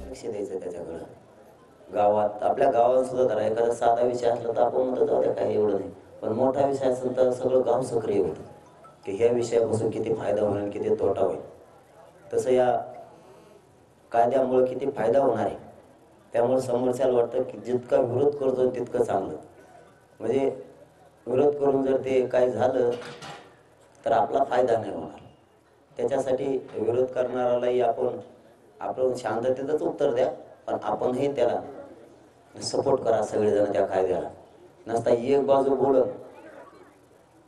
लक्ष द्यायचं त्याच्याकडं. गावात आपल्या गावात सुद्धा धरा, एखादा साधा विषय असला तर आपण म्हणतो जाऊ द्या काही एवढं नाही, पण मोठा विषय असेल तर सगळं गाव सक्रिय होतं की ह्या विषयापासून किती फायदा होईल किती तोटा होईल. तसं या कायद्यामुळे किती फायदा होणार आहे, त्यामुळे समोरच्याला वाटतं की जितका विरोध करतो तितकं चांगलं. म्हणजे विरोध करून जर ते काय झालं तर आपला फायदा नाही होणार. त्याच्यासाठी विरोध करणाऱ्यालाही आपण शांततेतच उत्तर द्या, पण आपणही त्याला सपोर्ट करा सगळेजण त्या कायद्याला. नसता एक बाजू बोलत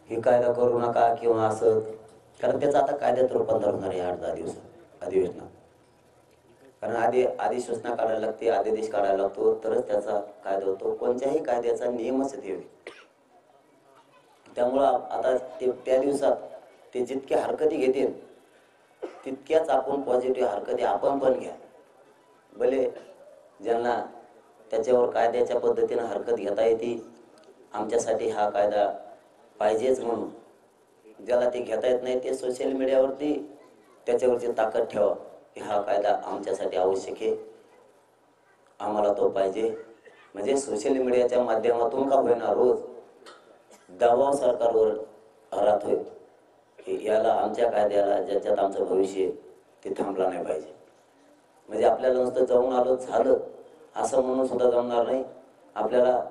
हे कायदा करू नका किंवा असं, कारण त्याचं आता कायद्यात रूपांतर होणार आहे 8-10 दिवसात अधिवेशनात. कारण आधी सूचना काढायला लागते, अध्यादेश काढायला लागतो, तरच त्याचा कायदा होतो. कोणत्याही कायद्याचा नियमच ते. त्यामुळं आता ते त्या दिवसात ते जितक्या हरकती घेतील तितक्याच आपण पॉझिटिव्ह हरकती आपण पण घ्या. भले ज्यांना त्याच्यावर कायद्याच्या पद्धतीनं हरकत घेता येते, आमच्यासाठी हा कायदा पाहिजेच म्हणून, ज्याला ते घेता येत नाही ते सोशल मीडियावरती त्याच्यावरची ताकद ठेवा की हा कायदा आमच्यासाठी आवश्यक आहे, आम्हाला तो पाहिजे. म्हणजे सोशल मीडियाच्या माध्यमातून का होईना रोज दबाव सरकारवर राहतोय की याला आमच्या कायद्याला ज्याच्यात आमचं भविष्य ते थांबला नाही पाहिजे. म्हणजे आपल्याला नुसतं जाऊन आलो झालं असं म्हणून सुद्धा जमणार नाही, आपल्याला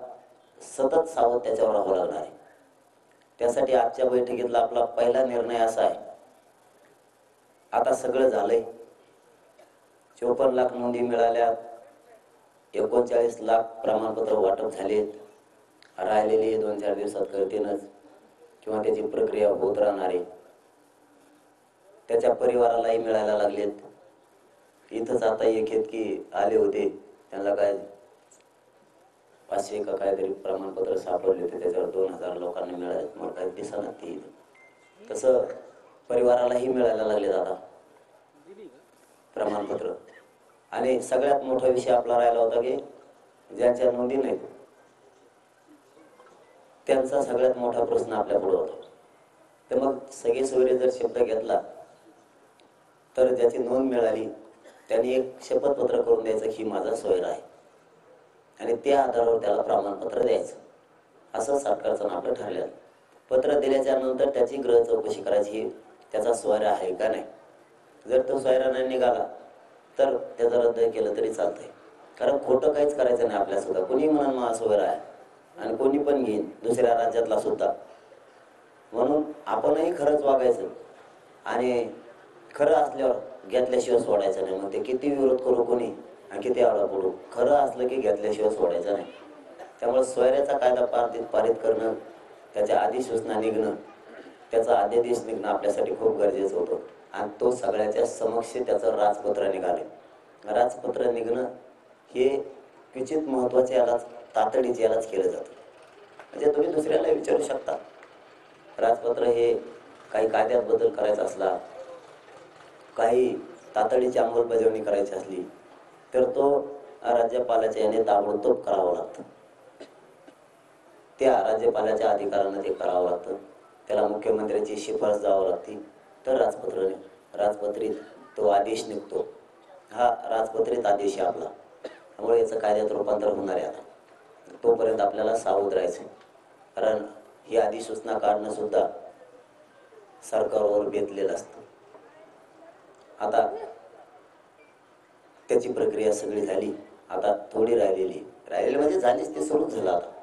सतत सावध त्याच्यावर राहावं लागणार आहे. त्यासाठी आजच्या बैठकीतला आपला पहिला निर्णय असा आहे, आता सगळं झालंय, 54 लाख नोंदी मिळाल्या, 39 लाख प्रमाणपत्र वाटप झालेत, राहिलेली 2-4 दिवसात करतीलच किंवा त्याची प्रक्रिया होत राहणार आहे. त्याच्या परिवारालाही मिळायला लागलेत. इथंच आता एक की आले होते, त्यांना काय 500 का काहीतरी प्रमाणपत्र सापडले होते, त्याच्यावर 2000 लोकांना मिळाले, मग काही दिसणार ती. तसं परिवारालाही मिळायला लागले आता प्रमाणपत्र. आणि सगळ्यात मोठा विषय आपला राहिला होता की ज्यांच्या नोंदी नाहीत त्यांचा सगळ्यात मोठा प्रश्न आपल्या पुढे होता. तर मग सगळे सोयरे जर शब्द घेतला तर ज्याची नोंद मिळाली त्यांनी एक शपथपत्र करून द्यायचं की माझा सोयरा आहे, आणि त्या आधारावर त्याला प्रमाणपत्र द्यायचं, असं सरकारचं आपलं ठरलेलं. पत्र दिल्याच्या नंतर त्याची गृह चौकशी करायची, त्याचा सोयरा आहे का नाही. जर तो सोयरा नाही निघाला तर त्याचं रद्द केलं तरी चालतंय, कारण खोटं काहीच करायचं नाही आपल्या सुद्धा. कोणी म्हणून माझा सोयरा आहे आणि कोणी पण घेईन दुसऱ्या राज्यातला सुद्धा, म्हणून आपणही खरंच वागायचं आणि खरं असल्यावर घेतल्याशिवाय सोडायचं नाही. मग ते किती विरोध करू कोणी आणि किती आडा पडू, खरं असलं की घेतल्याशिवाय सोडायचं नाही. त्यामुळे सोयऱ्याचा कायदा पारित करणं, त्याच्या अधिसूचना निघणं, त्याचा अध्यादेश निघणं आपल्यासाठी खूप गरजेचं होतं. आणि तो सगळ्याच्या समक्ष त्याचं राजपत्र निघाले. राजपत्र निघणं हे क्वचित महत्वाचे यालाच तातडीचे यालाच केलं जातं. म्हणजे तुम्ही दुसऱ्याला विचारू शकता, राजपत्र हे काही कायद्यात बदल करायचा असला, काही तातडीची अंमलबजावणी करायची असली तर तो राज्यपालाच्या याने ताबडतोब करावं लागतं. त्या राज्यपालाच्या अधिकारानं ते करावं लागतं. त्याला मुख्यमंत्र्यांची शिफारस जावं लागते, तर राजपत्रित तो आदेश निघतो. हा राजपत्रित आदेश आहे आपला, त्यामुळे याचं कायद्यात रूपांतर होणार आहे. आता तोपर्यंत आपल्याला सावध राहायचं, कारण ही अधिसूचना काढणं सुद्धा सरकारवर बेतलेलं असतं. आता त्याची प्रक्रिया सगळी झाली, आता थोडी राहिलेली म्हणजे झालीच, ते सुरू झालं. आता